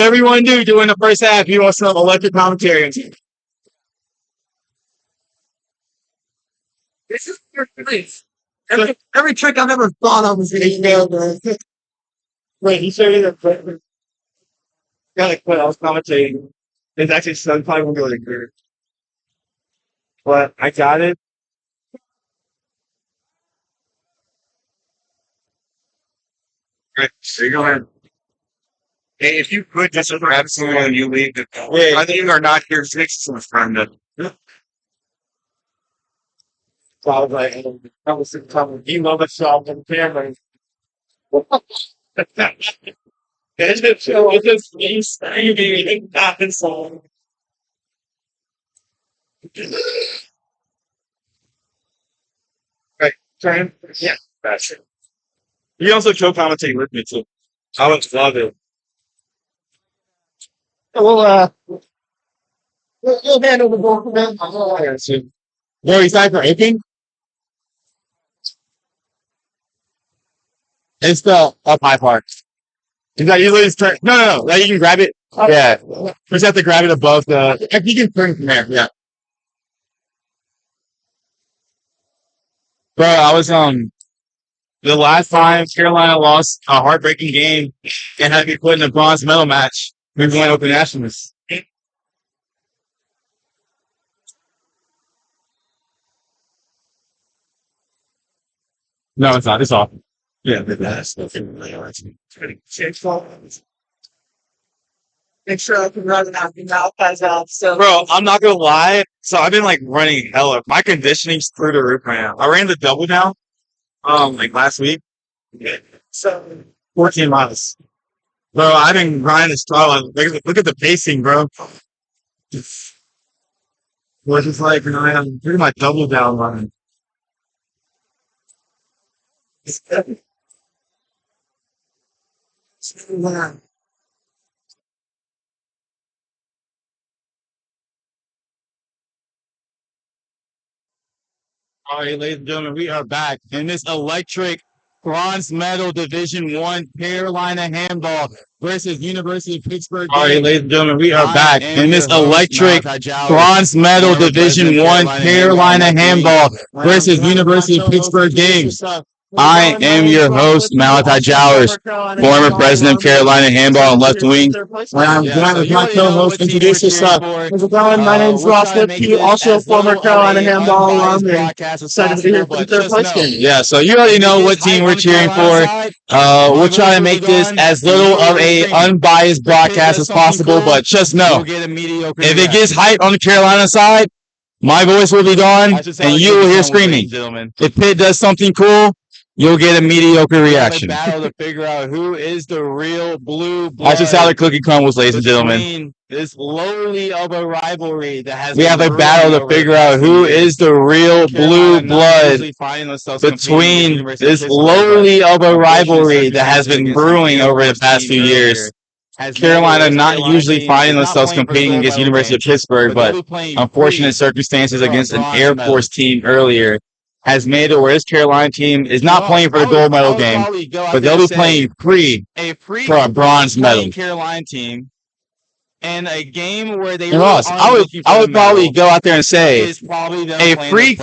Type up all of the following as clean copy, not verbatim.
whatever you want to do during the first half. You want some electric commentary. This is your place. Every trick I've ever thought of was going to go. Wait, he showed you the got to quit. I was commentating. It's actually so probably won't be able to hear. But I got it. Great. So you go ahead. Hey, if you could just grab someone and you leave the I think you are not here six to friend. Probably I was coming. You know the song and camera. It's just me saying that song. Right. Trying? Yeah, that's it. You also co-commentate with me too. I would love it. We'll handle the ball for them. There, he's not for anything. It's the up high part. You got usually just turn. No. Like you can grab it. Yeah. You just have to grab it above the. You can turn from there. Yeah. Bro, I was the last time Carolina lost a heartbreaking game and had to be put in a bronze medal match. We went with the Nationalists. No, it's not. It's off. Yeah, that's Make sure I can run it out. Your mouth has out. So, bro, I'm not gonna lie. So I've been like running hella. My conditioning's through the roof right now. I ran the double down, like last week. So 14 miles. Bro, I've been grinding this throttle. Look at the pacing, bro. We're just like, I'm doing my double down running. All right, ladies and gentlemen, we are back in this electric bronze medal Division I Carolina handball versus University of Pittsburgh. All right, ladies and gentlemen, we are back in this electric bronze medal Division I Carolina handball versus University of Pittsburgh games. I am your host, Malachi Jowers, former president of Carolina Handball and Left Wing. And I'm joined with my co-host. Introduce yourself. how's it going? My name's Ross Lipke, also former Carolina handball alum, and excited to be here for the third place game. Yeah, so you already know what team we're cheering for. We'll try to make this as little of a unbiased broadcast as possible, but just know, if it gets hype on the Carolina side, my voice will be gone, and you will hear screaming. If Pitt does something cool, you'll get a mediocre reaction. Battle to figure out who is the real blue blood. That's just how the cookie crumbles, ladies and gentlemen. This lowly of a rivalry that has. We have a battle to figure out who is the real blue blood between this lowly of a rivalry that has been brewing over the past few years. Carolina not usually finding themselves competing against University of Pittsburgh, but unfortunate circumstances against an Air Force team earlier has made it where this Carolina team is not playing for the gold medal game, but they'll be playing free for a bronze medal. Carolina team. And a game where they and Ross, I would probably go out there and say a free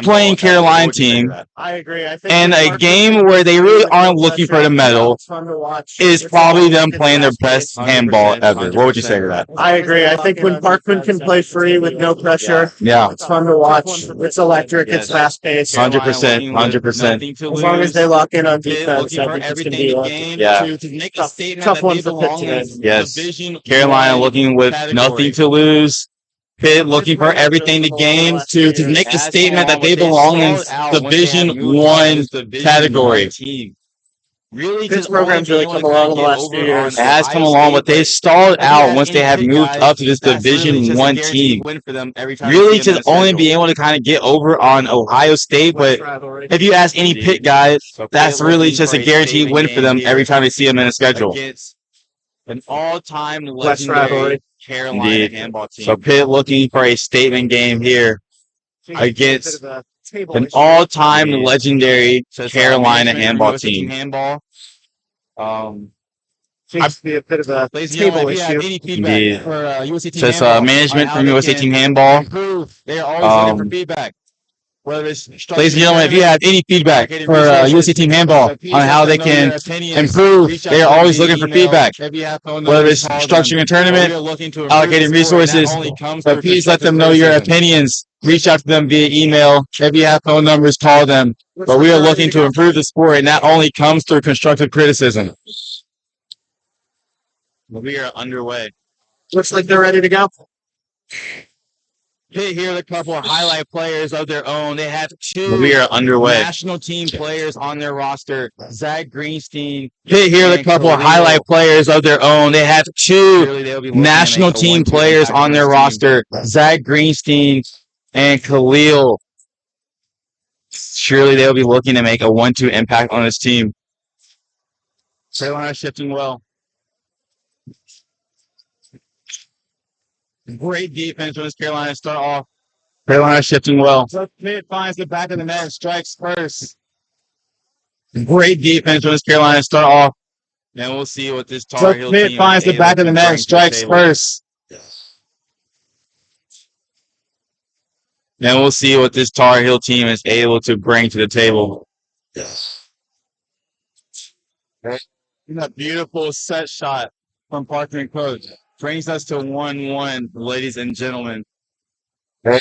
playing Carolina team. I agree. I think and a game where they really aren't looking for the medal is probably them playing their best handball ever. What would you say to that? I agree. I think when Parkman can play free with no pressure, yeah, it's fun to watch. It's electric. It's fast paced. 100%. 100%. As long as they lock in on defense, I think it's going to be tough one for Pitt today. Yes. Carolina looking with nothing to lose. Pitt looking for everything to gain to make the statement that they belong in Division I category. Really, this program's really come along in the last few years. It has come along, but they stalled out once they have moved up to this Division I team. Really, just only being able to kind of get over on Ohio State. But if you ask any Pitt guy, that's really just a guaranteed win for them every time they see them in a schedule. An all-time legendary Carolina handball team. So Pitt looking for a statement game here against an all-time legendary Carolina handball team. So seems to be a bit of a Ladies and table gentlemen, if you have issue. any feedback Indeed. for USC Team Just Handball, management on from how they USA can Team Handball. improve, they are always looking for feedback. Whether it's Ladies and gentlemen, if you have any feedback for USC Team Handball on how they can improve, they are always looking for feedback. Whether it's structuring a tournament, allocating resources, but please let them know your opinions. Reach out to them via email. If you have phone numbers, call them. But we are looking to improve the sport, and that only comes through constructive criticism. We are underway. Looks like they're ready to go. Here are a couple of highlight players of their own. They have two We are underway. national team players on their roster. Zach Greenstein. Here are a couple of highlight players of their own. They have two national team players on their roster. Zach Greenstein and Khalil. Surely they'll be looking to make a 1-2 impact on this team. Carolina shifting well. Great defense from Carolina start off. Carolina shifting well. Pitt finds the back of the net, strikes first. Great defense from Carolina start off. And we'll see what this Tar Heel Pitt team finds the back of the net, strikes first. And we'll see what this Tar Heel team is able to bring to the table. A beautiful set shot from Parker and Coach. Brings us to 1-1, ladies and gentlemen. A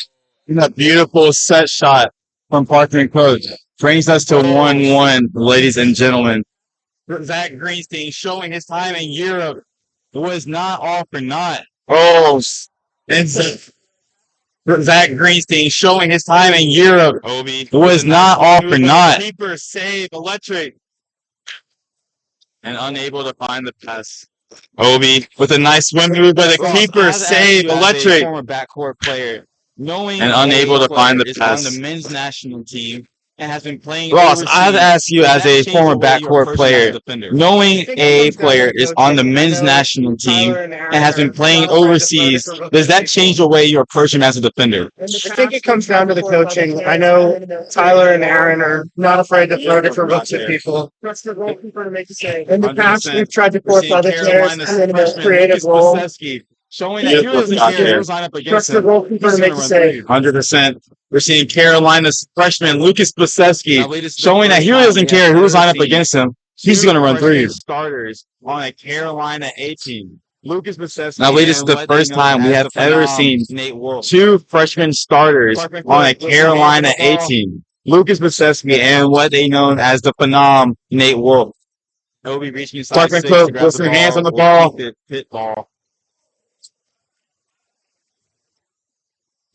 beautiful set shot from Parker and Coach. Brings us to 1-1, ladies and gentlemen. Zach Greenstein showing his time in Europe was not all for naught. And Zach Greenstein showing his time in Europe was not all for naught. Keeper save electric. And unable to find the pass. Obi with a nice swim move, but the keeper save electric. Former backcourt player, knowing and unable to find the pass. On the men's national team and has been playing. Ross, I have to ask you as a former backcourt player, knowing a player is on the men's national team and has been playing overseas, does that change the way you approach him as a defender? I think it comes down to the coaching. I know Tyler and Aaron are not afraid to throw different looks at people. In the past, we've tried to force other players in a more creative role. Showing that Heroes line up against Trust the goalkeeper to make the save. 100%. We're seeing Carolina's freshman Lucas Bosecki showing that he doesn't care who's lined up against him. He's going to run threes. Starters on a Carolina A team. Lucas Bosecki. Now, this is the first time we have ever seen two freshman starters on a Carolina A team. Lucas Bosecki and what they know as the phenom Nate Wolf. He'll be reaching inside six to grab the ball. Hands on the ball. Pit ball.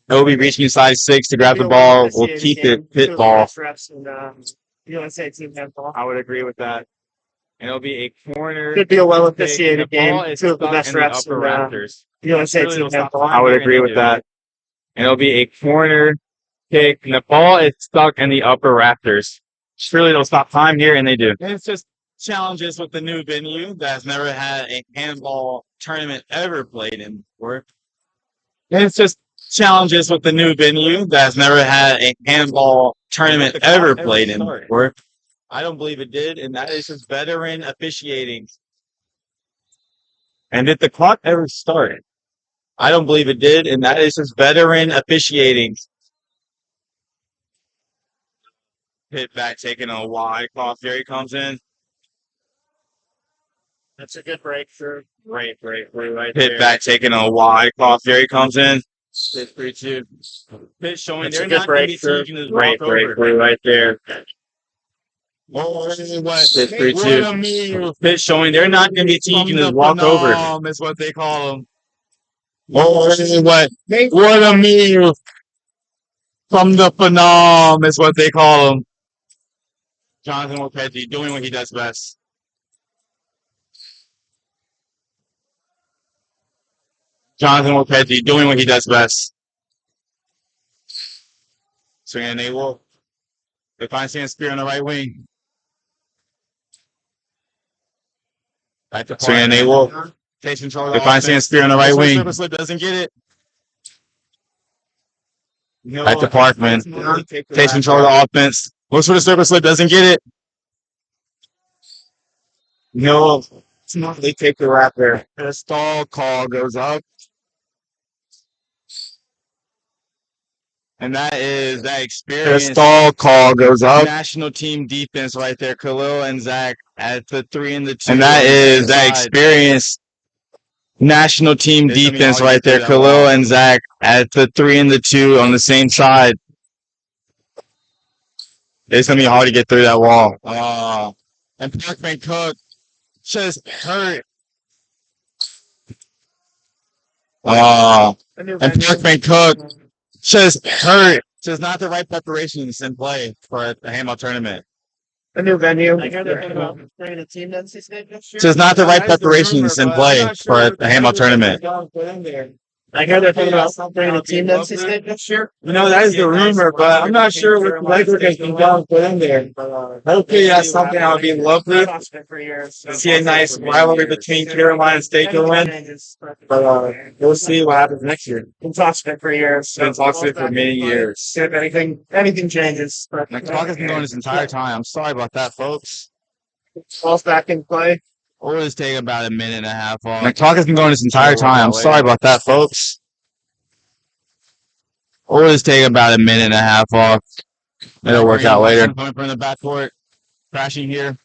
He'll be reaching inside 6 to grab the ball. We'll keep it pit ball. I would agree with that. And it'll be a corner. Could be a well officiated game. Two of the best refs in Raptors. USA Team Handball. I would agree with that. And it'll be a corner kick. And the ball is stuck in the upper rafters. Surely they'll stop time here, and they do. And it's just challenges with the new venue that's never had a handball tournament ever played in before. And it's just challenges with the new venue that's never had a handball tournament ever played in before. I don't believe it did, and that is just veteran officiating. And did the clock ever start? I don't believe it did, and that is just veteran officiating. Hit back, taking a wide cross. There he comes in. That's a good breakthrough. Right there. Hit back, taking a wide cross. There he comes in. Hit 3-2. Hit showing That's they're a good not going to be breakthrough. taking his Right there. Oh, Hit 3-2. Hit showing they're not going to be taking his walk over. Is what they call them. Oh, what a move from the phenom is what they call him. Jonathan Wolpetti doing what he does best. Jonathan Wolpetti doing what he does best. Swinging Nate Wolf. They find Sand Spear on the right wing. Back to Swinging Nate Wolf. Takes control of They the find Sand Spear on the right wing. Slip, slip, doesn't get it. No, Back to Parkman. Takes control of the offense. Looks for the surface slip, doesn't get it. No. They take the wrap there. The stall call goes up. And that is that The experience. stall call goes up. National team defense right there. Khalil and Zach at the 3 and the 2. And that is that experience. National team defense right there. Khalil and Zach at the 3 and the 2 on the same side. It's going to be hard to get through that wall. And Parkman Cook just hurt. And Parkman Cook just hurt. Just not the right preparations in play for the handball tournament. A new venue. Just not the right preparations in play for the handball tournament. I hear they're thinking about bringing a team NC State next year. You know, that is the rumor, but I'm not sure what the Lakers are going to put in there. Hopefully, that's something that would be lovely. See a nice rivalry between Carolina and State going in. But we'll see what happens next year. Been talking for years. Been talking for many years. If anything changes. The clock has been going this entire time. I'm sorry about that, folks. Ball's back in play. Or it's taking about a minute and a half off. The clock has been going this entire time. I'm sorry about that, folks. Or it's taking about a minute and a half off. It'll work out later. Coming from the backcourt. Crashing here.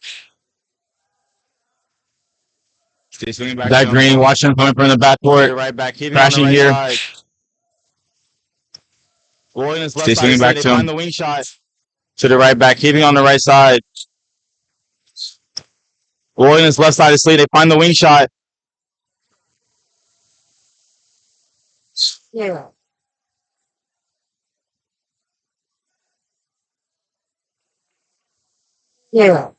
Stay swinging back. That Green watching coming from the backcourt. Right back. Crashing here. Stay swinging back to him. The wing shot. To the right back. Keeping on the right side. Rolling his left side of sleeve. They find the wing shot. Yeah. Yeah.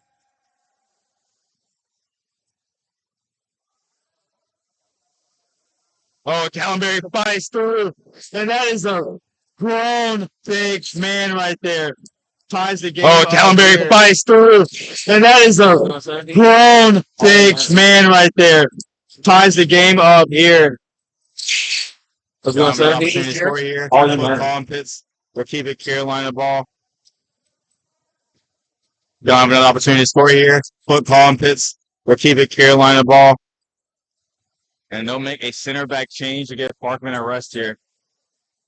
Oh, Callenberry fights through. And that is a grown, big man right there. Ties the game. Oh, Callenberry fights through. And that is a grown, big man right there. Ties the game up here. What's going on, Score here. All in there. Colin Pitts. We'll keep it Carolina ball. Don't have another opportunity to score here. Put Colin Pitts. We'll keep it Carolina ball. And they'll make a center back change to get Parkman a rest here.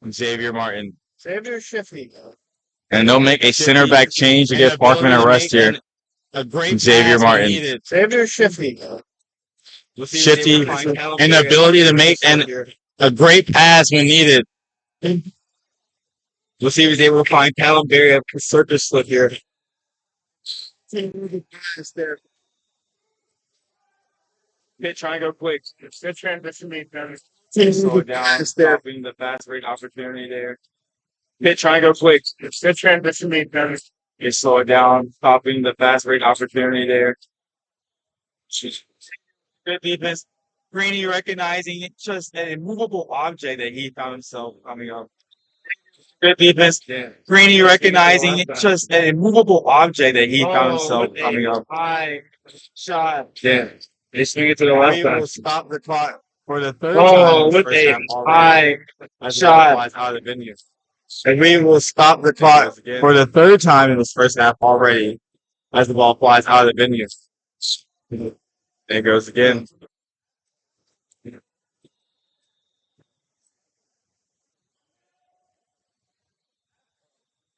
From Xavier Martin. Xavier Shifty. And they'll make a center back change to get Parkman a rest here. A great From Xavier Martin. Xavier Shifty. Shifty. And the ability to make a great pass when needed. We'll see if he's able to find Callenberry a circus slip here. Pitch, trying to go quick. Good transition made better. Slow it down, stopping the fast break opportunity there. Pitch, trying to go quick. Good transition made better. You slow it down, stopping the fast break opportunity there. Good defense. Greeny recognizing it's just an immovable object that he found himself coming up. Good defense. Yeah. Greeny recognizing it's just an immovable object that he found himself coming up. High shot. Yeah. They swing it to the left We side. will stop the clock for the third Oh, time. with a high shot. Out of the venue. And we will stop the clock for the third time in this first half already as the ball flies out of the venue. There it goes again.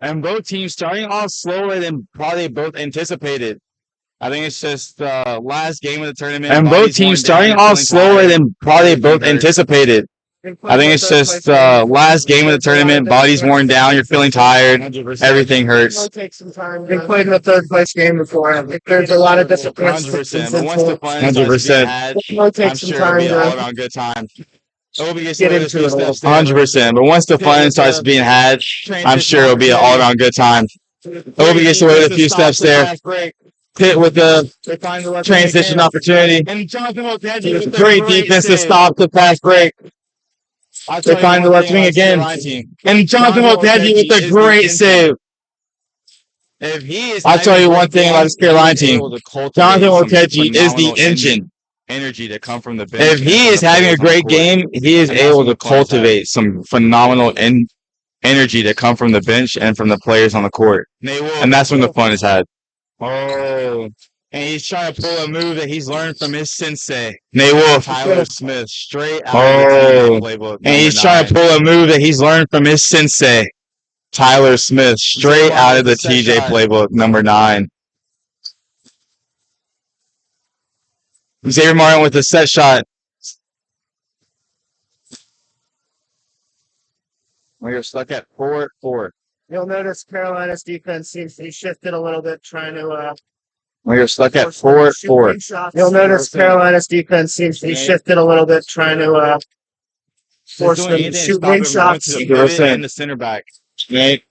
And both teams starting off slower than probably both anticipated. I think it's just the last game of the tournament. And both teams starting off slower than probably both anticipated. I think it's just the last game of the tournament. Body's worn down. You're feeling tired. Everything hurts. They played in the third place game before. There's a lot of disappointment. 100%. But once the fun starts being had, I'm sure it'll be an all-around good time. Obi gets Get into it a little. 100%. But once the fun starts being had, I'm sure it'll be an all-around good time. Obi gets away with a few steps there. Pitt with the transition opportunity. Great defense to stop the fast break. They find the left wing again. And Jonathan Mulcahy with a great save. I'll tell you one thing about this Carolina team. Jonathan Mulcahy is the engine. Energy to come from the bench. If he is having a great game, he is able to cultivate some phenomenal energy to come from the bench and from the players on the court. And that's when the fun is had. Oh, And he's trying to pull a move that he's learned from his sensei, Nate Wolf. Tyler Smith, straight out of the TJ playbook. And he's trying to pull a move that he's learned from his sensei, Tyler Smith, straight out of the TJ playbook, number 9. Xavier Martin with the set shot. We're stuck at 4-4. You'll notice Carolina's defense seems to be shifted a little bit, trying to We're stuck at 4-4. You'll notice Carolina's defense seems to be shifted a little bit, trying to force them to shoot wing shots. And the center back. Nate.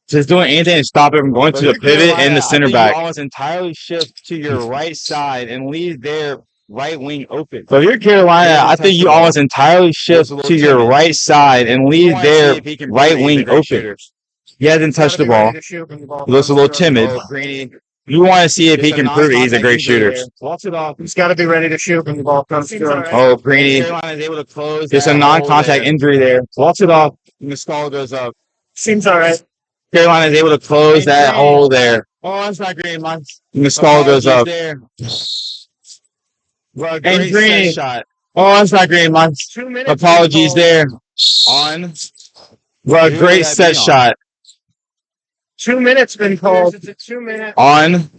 Just doing anything to stop it from going to the pivot and the center back. You almost entirely shift to your right side and leave their right wing open. So if you're Carolina, I think you almost entirily shift to your right side and leave their right wing open. He hasn't touched the ball. He looks a little timid. You want to see if he can prove it. He's a great shooter. He's got to be ready to shoot when the ball comes to him. Oh, Greeny. There's a non-contact injury there. Walks it off. And the stall goes up. Seems all right. Carolina is able to close that hole there. Oh, that's not great, man. And the stall goes up. Well, And Greeny. shot. Oh, that's not great, man. 2 minutes. Apologies there. On. Well, great set shot. 2 minutes been called. It's a 2 minute. On.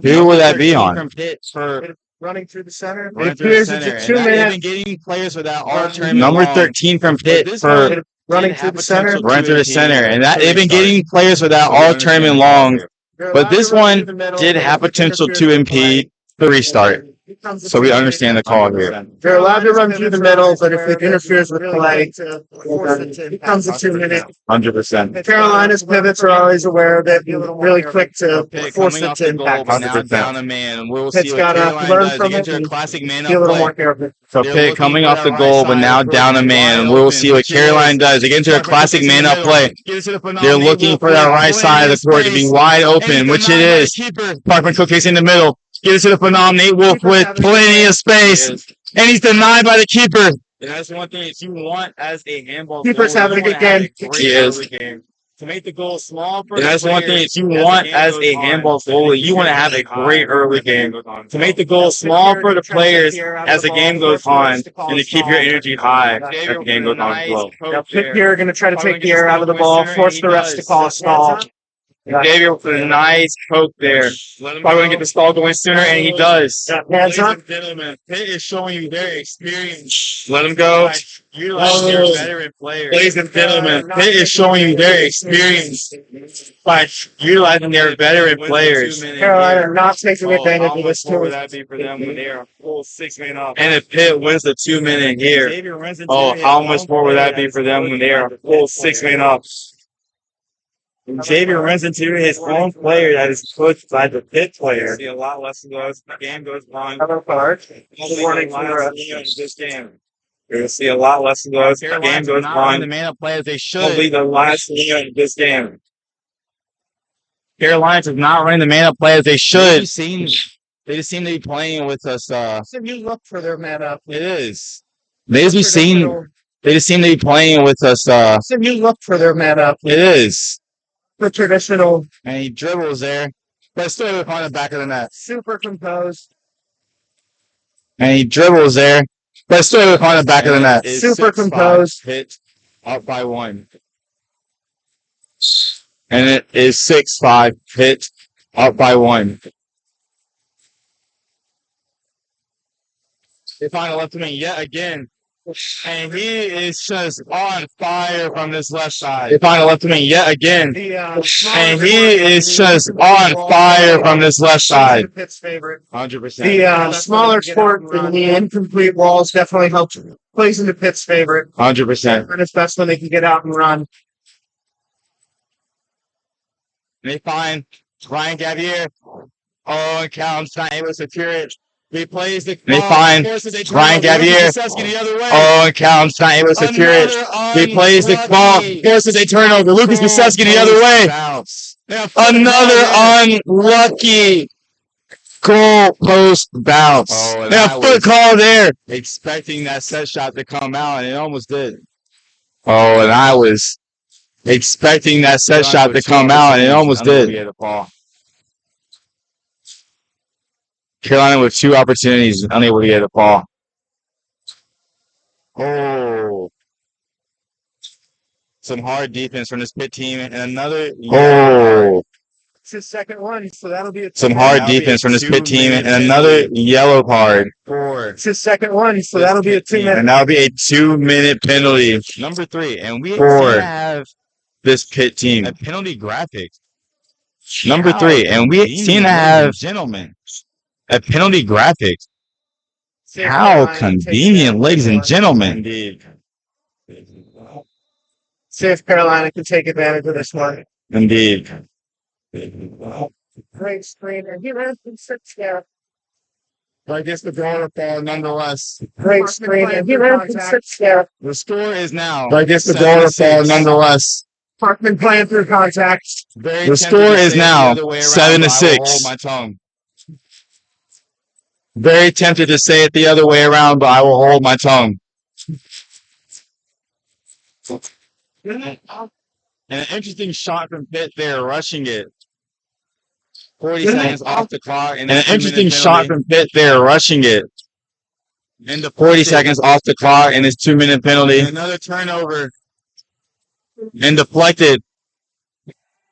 Who would that be on? From Pitt for Running through the center. running It through the appears center. it's a And 2 that- they've minute. been getting players without all tournament Number long. 13 from Pitt This for one Running did through have the center. potential run through the to center. impede And that they've been restart. getting players without So we all understand tournament the call long. here. But this one did have potential to impede the restart. So we understand the call here. They're allowed to run through the middle, but if it interferes with play, it becomes a 2 minute. 100%. Carolina's pivots are always aware of it, and really quick to Pitt force coming it off to the goal, impact. but now 100%. down a man. We'll Pitt's see what gotta Carolina learn does. from They get it to a and classic man Be a up little play. more careful. So They're Pitt looking coming for off the that goal, right but now side down a for man. wide We'll open, see what which is Carolina does. They get into a Parker classic Kicks in man the up middle. play. Get it to the phenomenal They're Nate looking Wolf for that with right side of the court to be space. wide And open, he's which it denied by the is. keeper. Parkman Cook kicks in the middle. Get it to the phenomenal Nate Wolf with plenty of space. And he's denied by the keeper. And that's one thing that you want as a handball Keeper's goalie. having You a good wanna have game. great He is. early game. To make the goal small for And the that's one thing players that you as the want game as goes a on. handball goalie. You want to have a great early game. To make the goal small for the players as the game goes on and to keep your energy high as the game goes on as well. Now, Pitt here are going to try to take the air out of the ball, force the refs to call a stall. Xavier with a nice poke there. Probably going to get the stall going sooner, and he does. Hands Ladies up. and gentlemen, Pitt is showing you their experience. Let him go. By utilizing their veteran players. Ladies and gentlemen, Pitt is showing you their experience by utilizing their veteran players. Carolina not taking advantage of this What would too. that be for them when they're a full 6 man up? And if Pitt wins the 2 minute here, Xavier runs into oh, his how own much more would that player be for them when they are a full 6 man up? And Xavier runs into his own player that is coached by the Pitt player. See a lot less of those. The game goes on. Another card. Probably Warning the for the last refs. minute of this game. You're going to see a lot less of those. The game Carolina's goes not running the on. man up play as they Probably should. the last minute of this game. Carolina is not running the man up play as they They should. just seem to be playing with us. It's a new look for their man up. It is. They just seem to be playing with us. It's a new look for their man up. It is. The traditional, And he dribbles there, but still on the back of the net. super composed, And he dribbles there, but still on the back of the net. Is super 6-5. composed. Pitt up by 1. And it is 6-5. Pitt up by 1. They find a left wing yet again. And he is just on fire from this left side. They find a left wing yet again. The And he is just on fire from this left side. Pitt's favorite. 100%. The smaller court and the incomplete walls definitely helps. Plays into Pitt's favorite. 100%. And it's best when they can get out and run. They find Ryan Gavier. Oh, and Callum's not able to secure it. He plays the They ball, find forces a Ryan turnover. Gavier. Lucas Pisecki the other way. Oh, and Callum's not able to secure it. He plays the ball, forces a turnover. Lucas Pisecki the other way. Bounce. Another unlucky goal post bounce. Oh, and And that a foot was- call there. Expecting that set shot to come out, and it almost did. Oh, and I was expecting that set shot to come out, and it almost did. The ball. Carolina with 2 opportunities, unable to get the ball. Oh, some hard defense from this Pitt team, and another. Oh, It's his second one, so that'll be some hard defense from this Pitt team, and another yellow card. It's his second one, so that'll be a 2-minute. And that'll be a 2-minute penalty. Number 3, and we have this Pitt team. A penalty graphic. Number 3, and we seem to have gentlemen. A penalty graphic. How convenient, ladies and gentlemen. Indeed. See if Carolina can take advantage of this one. Indeed. Great screen, and he ran from 6 there. But I guess the ball nonetheless. Great screen, and he ran from 6 there. The score is now. But I guess the ball nonetheless. Parkman playing through contact. The score is now 7-6. My tongue. Very tempted to say it the other way around, but I will hold my tongue. And an interesting shot from Pitt there, rushing it. 40 seconds off the clock. And an interesting shot from Pitt there, rushing it. And 40 seconds off the clock, and his 2-minute penalty. And another turnover. And deflected.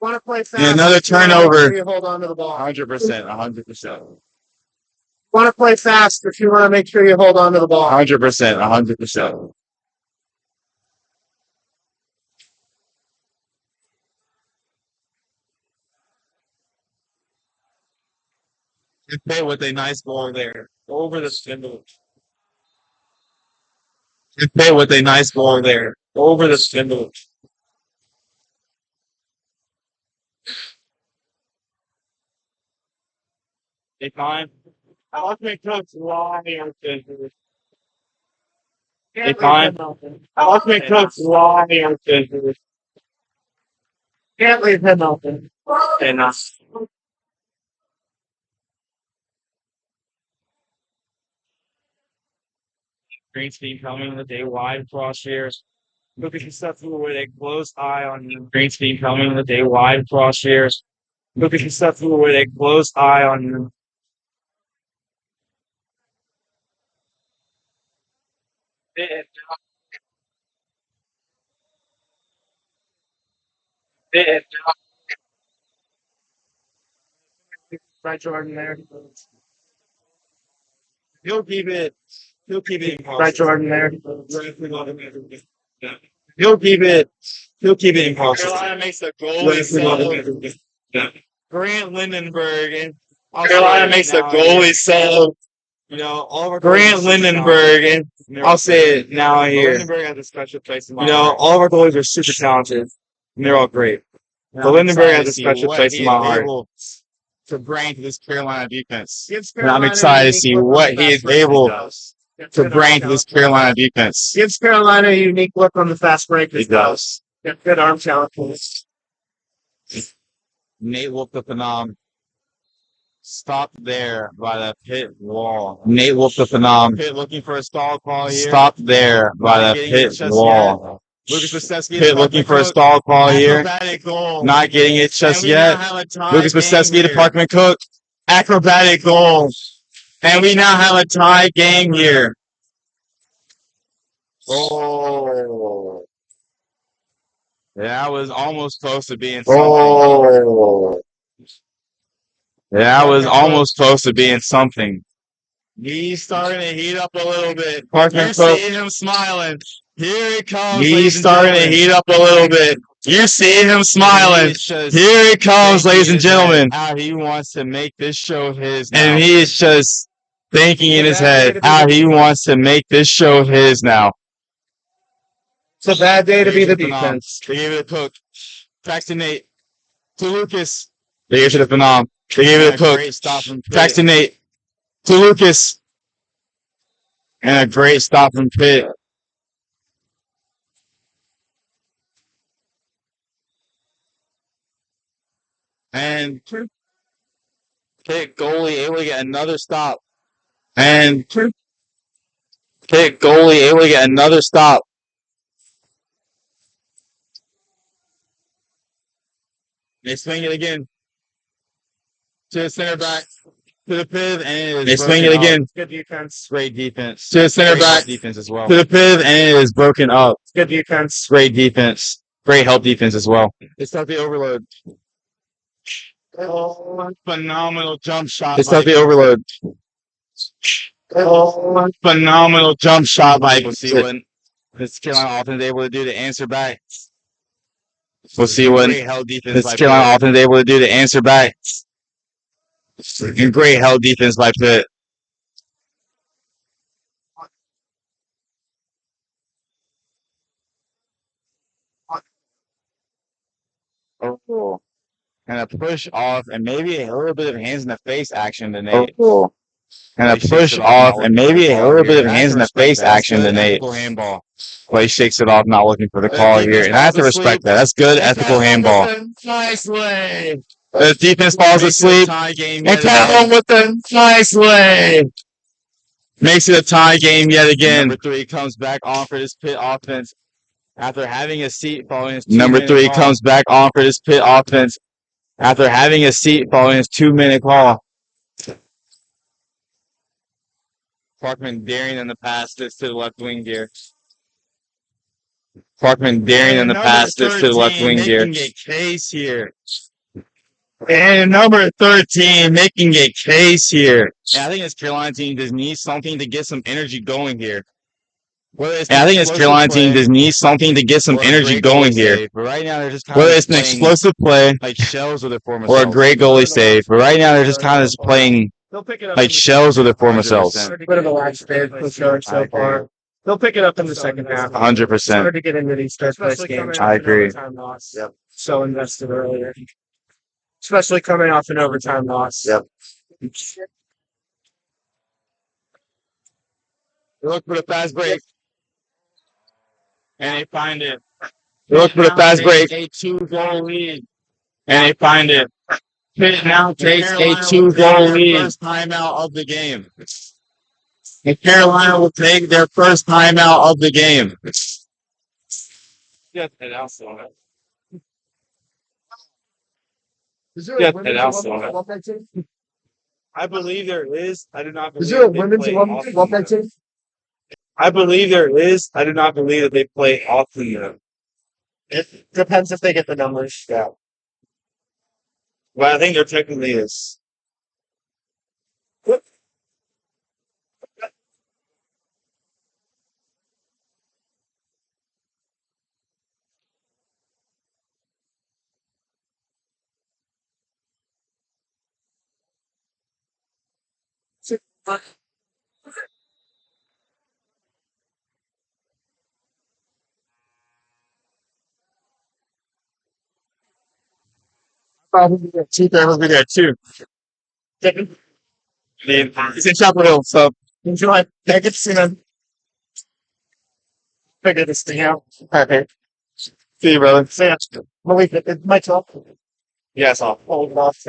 Want to play fast? And another turnover. You hold on to the ball. 100%. 100%. Want to play fast if you want to make sure you hold on to the ball. 100%. 100%. Pitt with a nice ball there. Over the spindle. Pitt with a nice ball there. Over the spindle. They fine. I like my coach long here. They fine. I like my coach long here. Can't leave him open. Enough. Green speed coming in the day wide cross shares. Looking successful with a close eye on you. Green speed coming in the day wide cross shares. Looking successful with a close eye on you. Right, Jordan there. He'll keep it. He'll keep it impartial. Right, Jordan there. He'll keep it. He'll keep it impartial. Carolina makes a goalie sub. Grant Lindenberg and Carolina makes a goalie sub. You know, all of our Grant Lindenberg and I'll say it now here. Lindenberg has a special place in my heart. All of our goalies are super talented and they're all great. But Lindenberg has a special place in my heart. To bring to this Carolina defense. And I'm excited to see what he is able to bring to this Carolina defense. Gives Carolina a unique look on the fast break. He does. Good arm talent. Nate Wolf the Phenom. Stopped there by the Pitt wall. Nate Wolf the Phenom. Pitt looking for a stall call here. Stopped there by the Pitt wall. Pitt looking for a stall call here. Not getting it just yet. Lucas Pisetsky to Parkman Cook. Acrobatic goal. And we now have a tie game here. Oh. That was almost close to being something. Oh. That was almost close to being something. He's starting to heat up a little bit. Parkman Cook. See him smiling. Here it comes. He's starting to heat up a little bit. You see him smiling. Here it comes, ladies and gentlemen. How he wants to make this show his now. And he is just thinking in his head how he wants to make this show his now. It's a bad day to be the defense. They gave it a Cook. Paxton Nate. To Lucas. They gave it a Phenom. They gave it a Cook. Paxton Nate. To Lucas. And a great stop from Pitt. And Pitt goalie able to get another stop. And Pitt goalie able to get another stop. They swing it again to the center back. to the pivot and They is swing broken it up. again. Good defense. Great defense. To the center Great help back. defense as well. To the pivot and it is broken up. Good defense. Great defense. Great help defense as well. They start the overload. Phenomenal jump shot. They start the overload. Phenomenal jump shot by. We'll see what this Carolina offense is able to do to answer back. We'll see what Great held defense this by Carolina Pitt. offense is able to do to answer back. And great held defense by Pitt. Oh. And a push off and maybe a little bit of hands in the face action to Nate. Oh. And a He shakes push it off off, and not looking maybe for a the little call bit of here. hands in the face action to Nate. Ethical handball. Play shakes it off, not looking for the call here. And I have to respect that. That's good ethical handball. Nicely. The defense falls asleep. Tie game And yet again. with the nicely. Makes it a tie game yet again. Number 3 comes back on for this Pitt offense after having a seat following his Number 2-minute 3 call. comes back on for this Pitt offense after having a seat following his 2-minute call. Parkman daring in the pass this to the left wing here. Parkman daring in the Number pass this to the left 13 wing here. making a case here. And number 13 making a case here. And I think this Carolina team just needs something to get some energy going here. And I think this Carolina team just needs something to get some energy going here. But right now they're just kind Whether of it's an playing explosive play like shells with their former or a selves. great goalie save. But right now they're just kind of just playing They'll pick it up. like shells with their former 100%. selves. A bit of a lax bid for sure so far. They'll pick it up in the second half. 100%. Hard to get into these third place games. I agree. Yep. So invested earlier. Especially coming off an overtime loss. Yep. They look for the fast break. And they find it. They look for the fast break. A 2-goal lead. And they find it. Pitt now takes a Carolina 2-goal will take lead. their First timeout of the game. And Carolina will take their first timeout of the game. Get that else on it. Get that else on it. I believe there is. I do not believe Is there a they women's play love often. that team? I believe there is. I do not believe that they play often though. It depends if they get the numbers. Yeah. But I think there technically is. Probably the two Will be there too. It's in Chapel Hill, so enjoy. Take it soon. Figure this thing out. Perfect. see you, brother. So, yeah, Malik, it's my top. Yes, I'll Hold it off.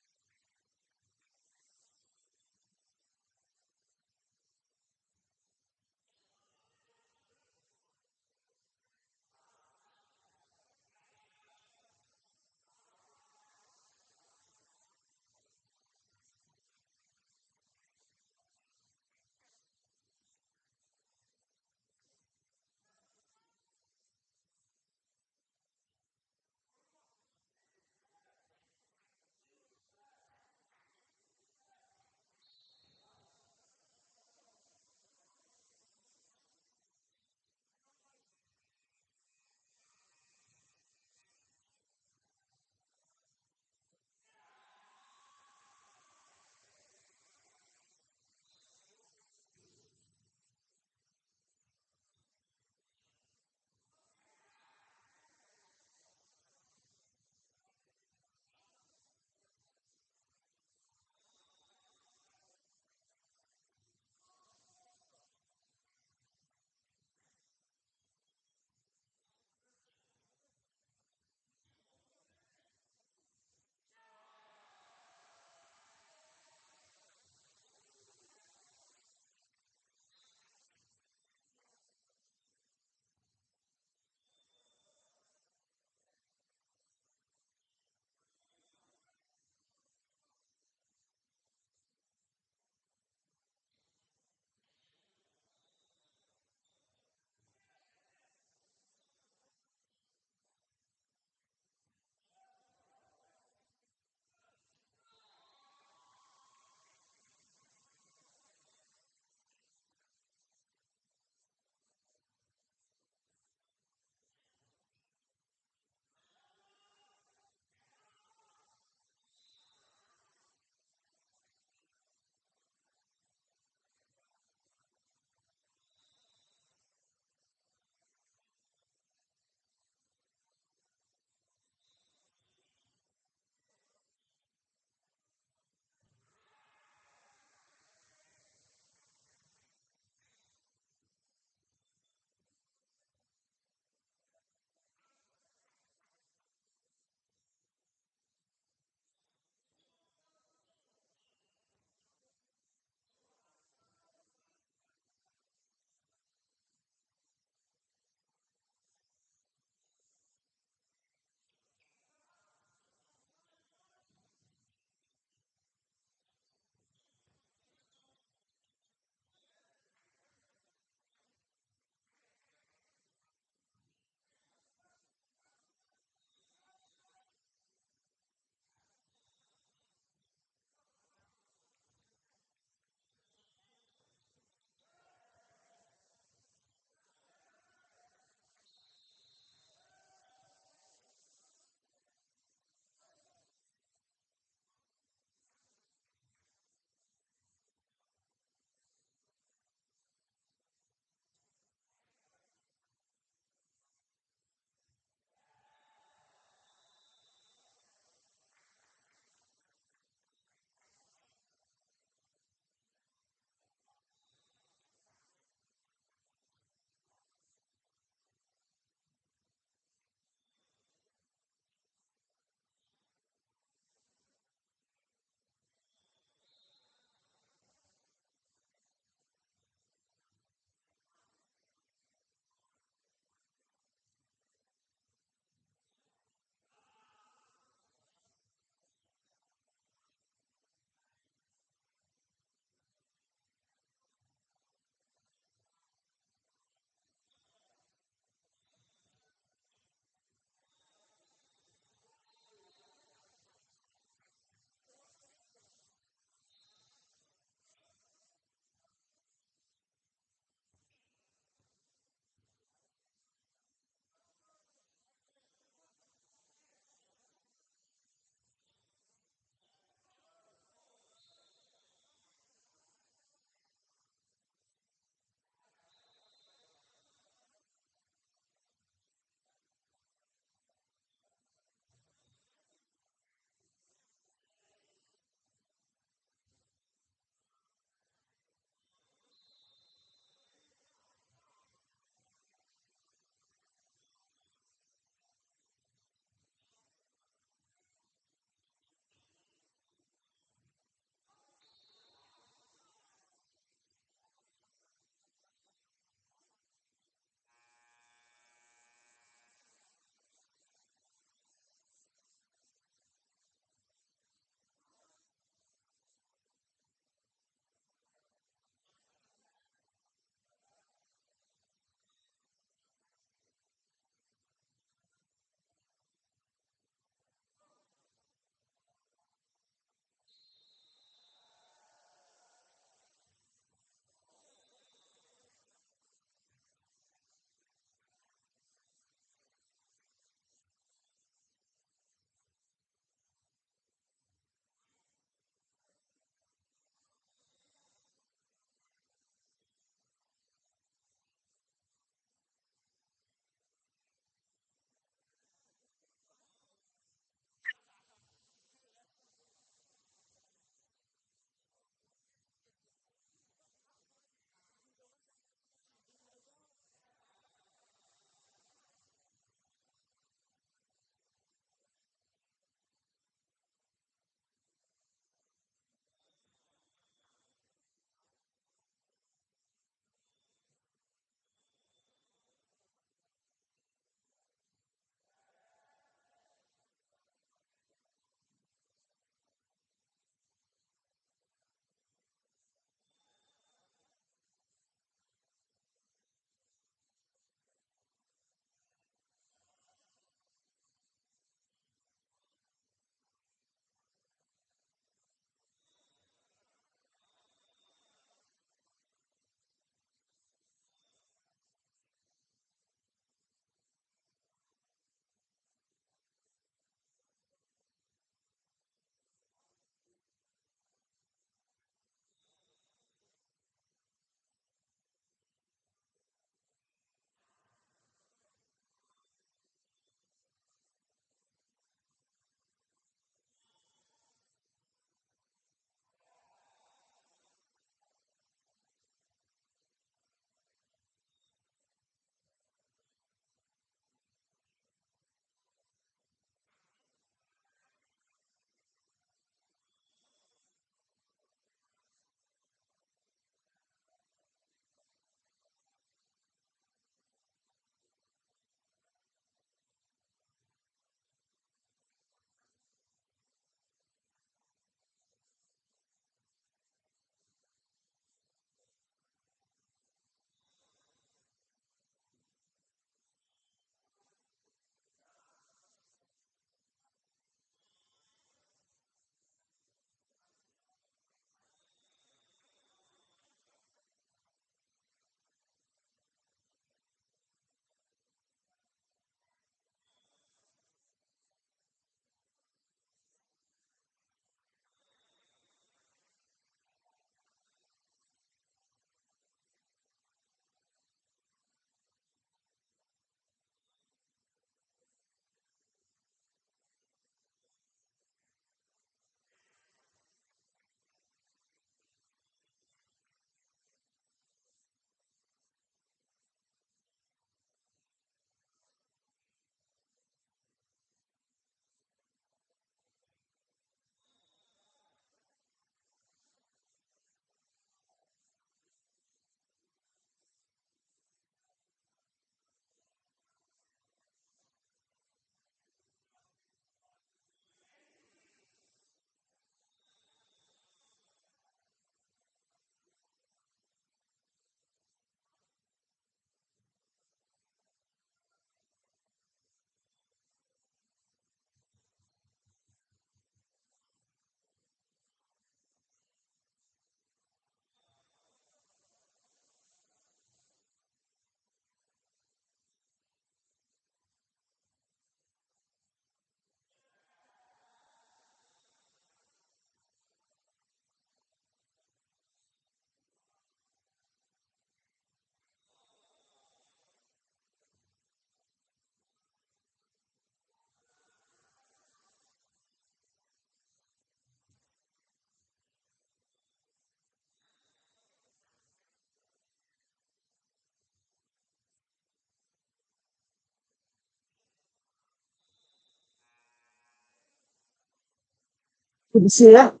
Good to see you.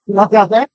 Lock out there.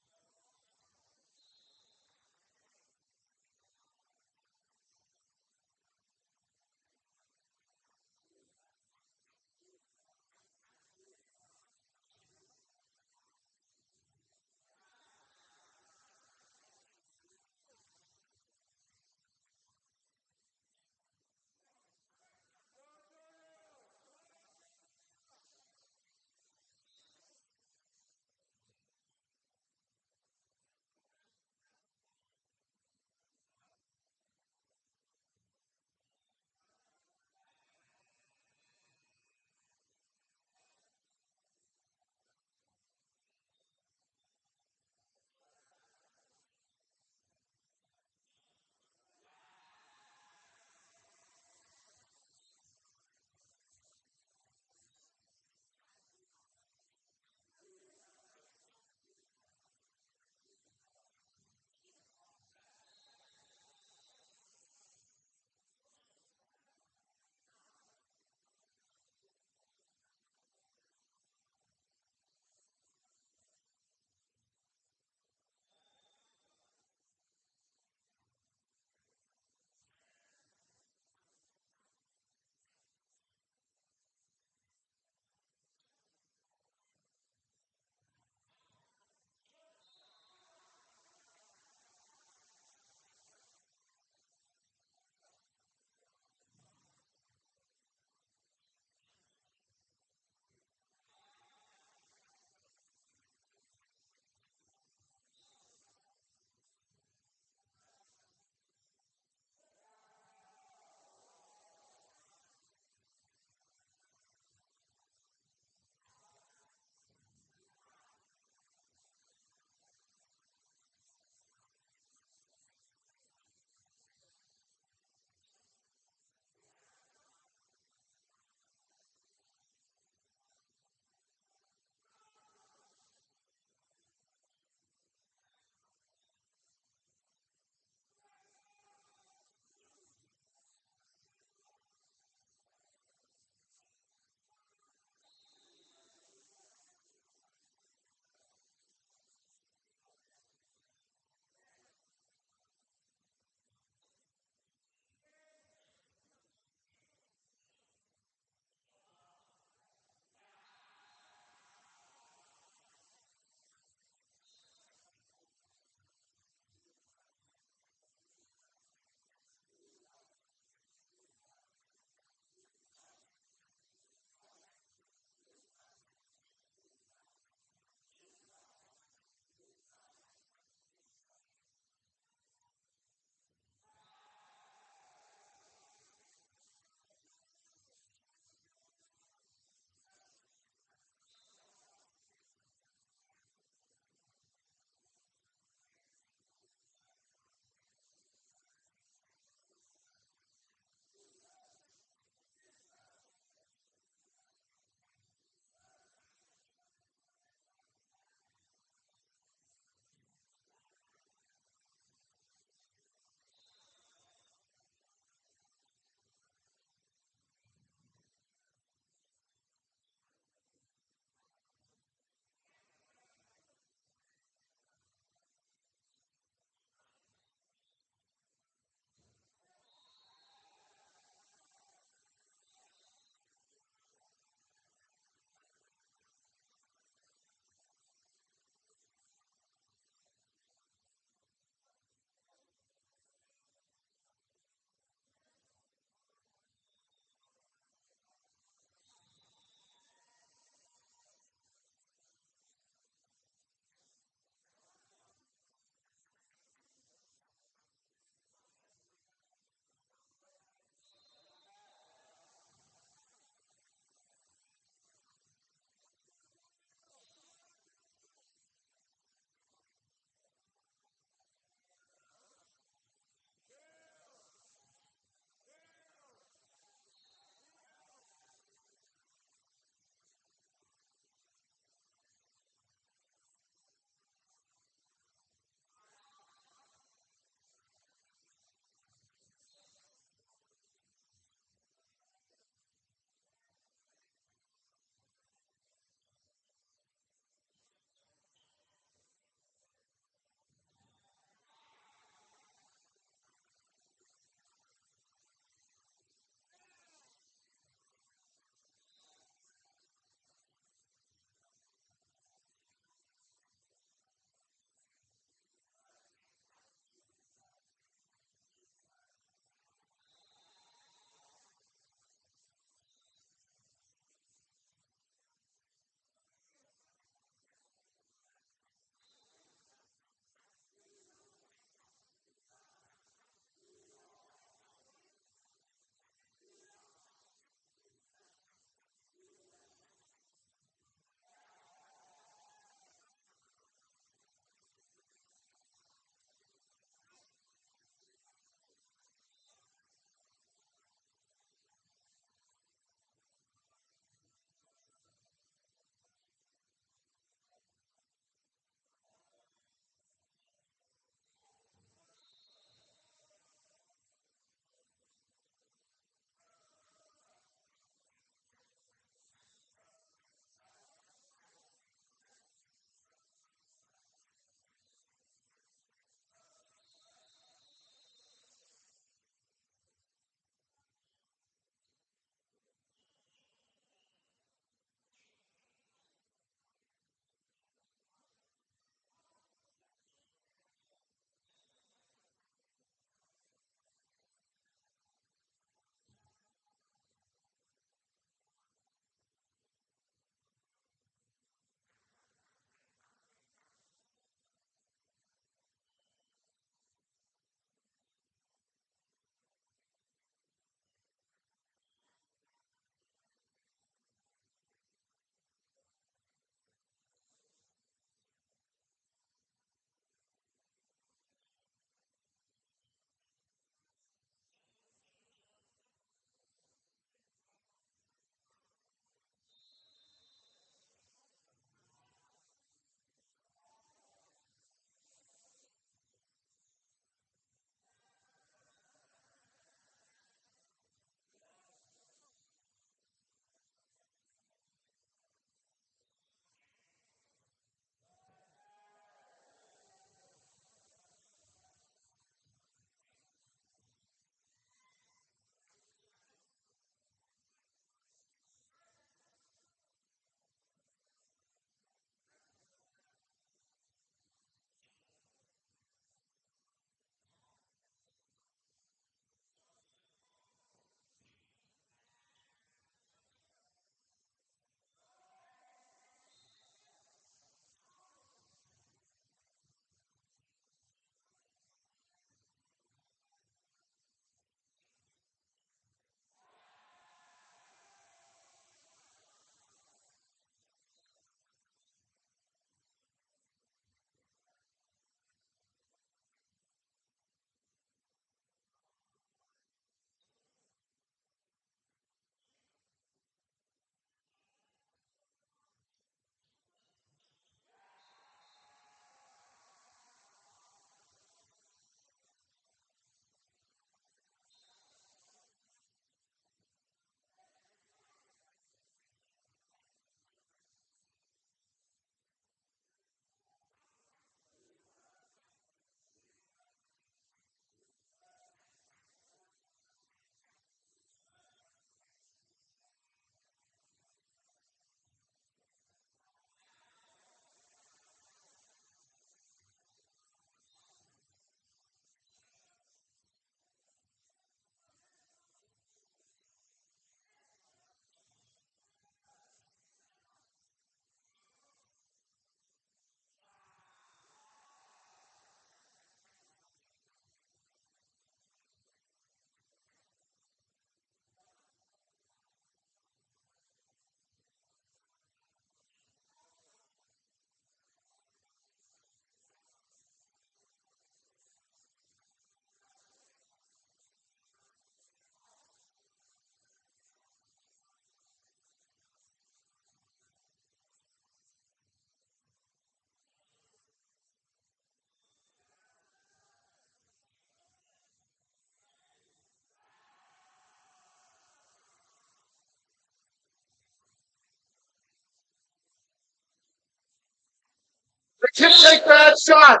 Take that shot.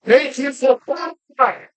Make you for five.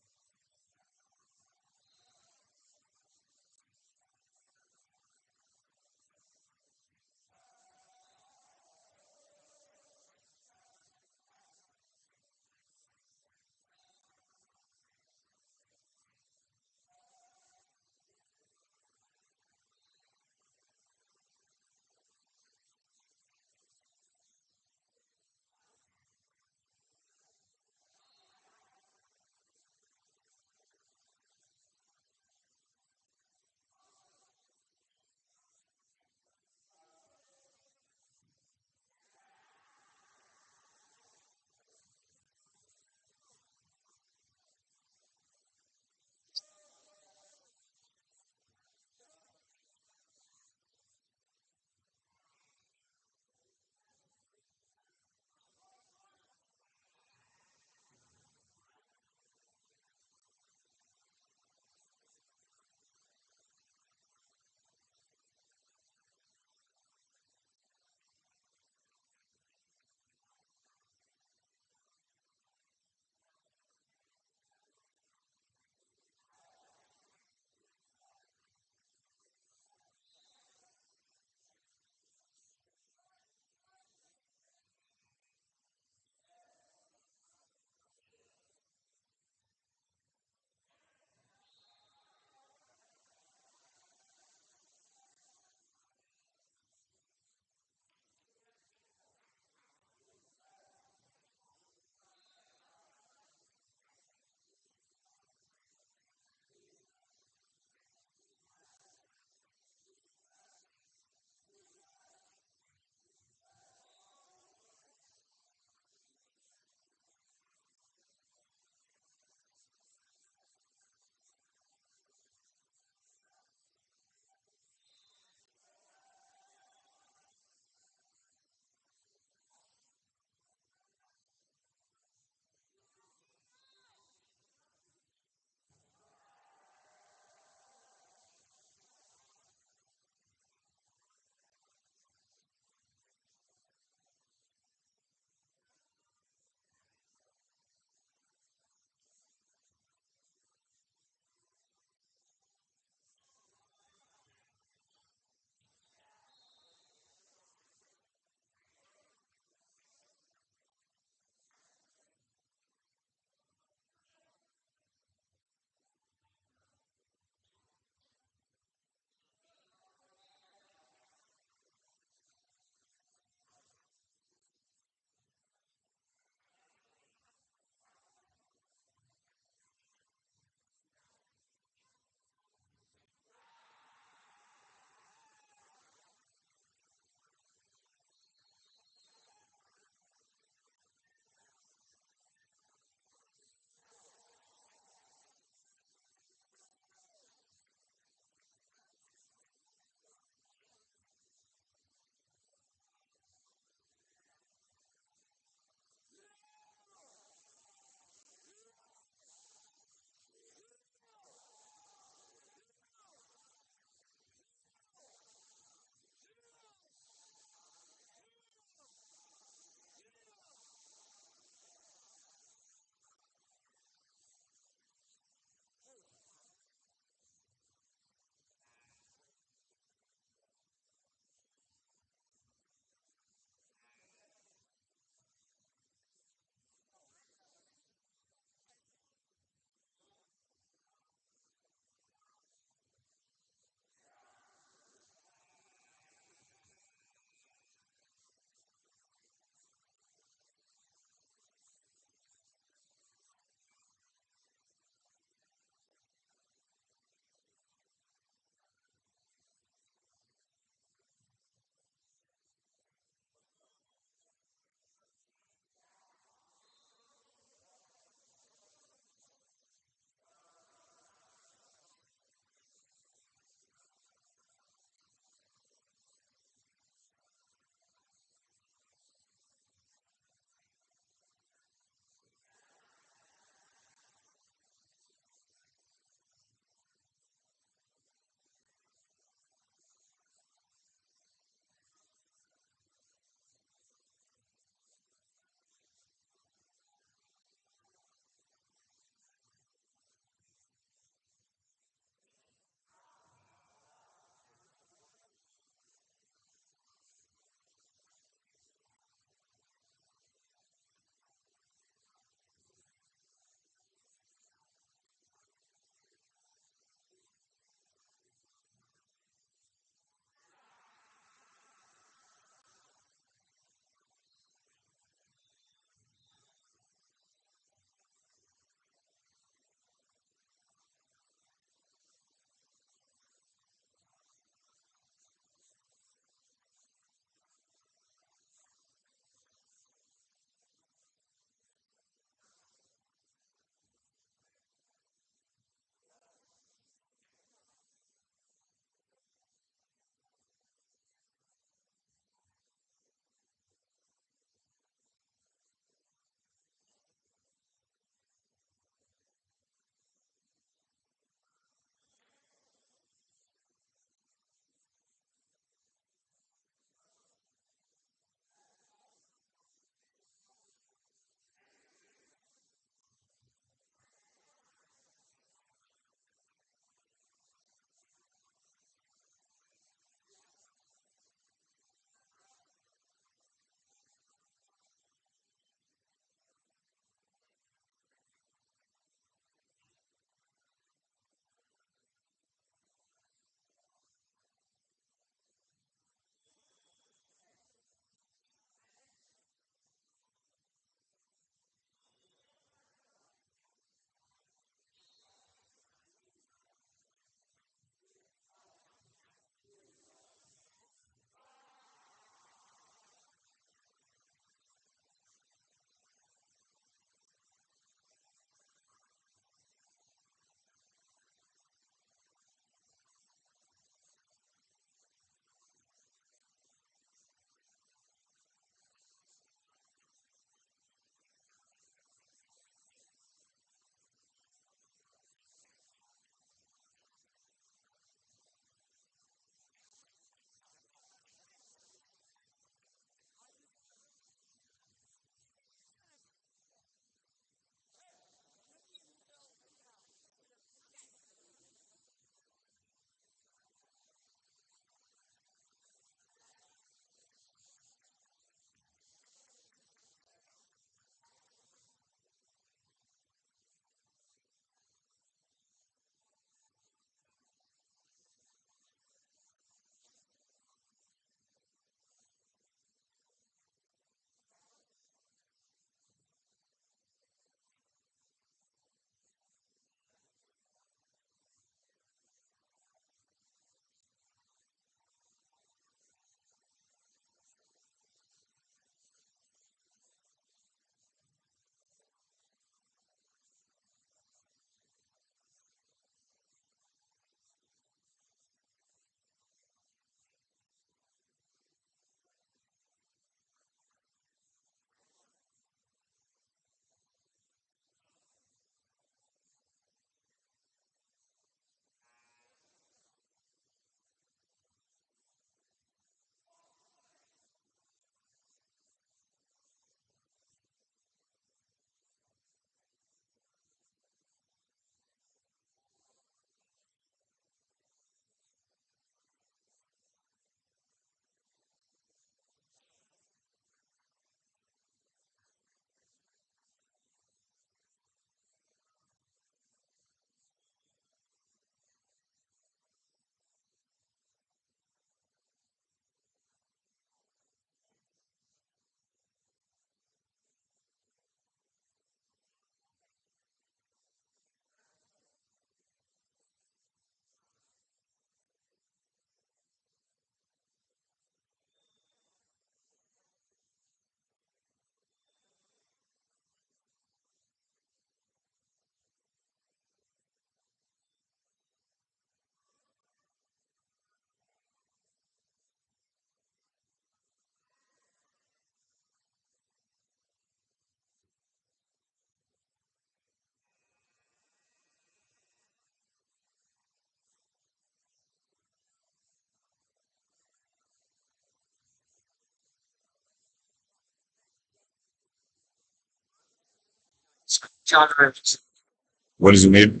What does it mean?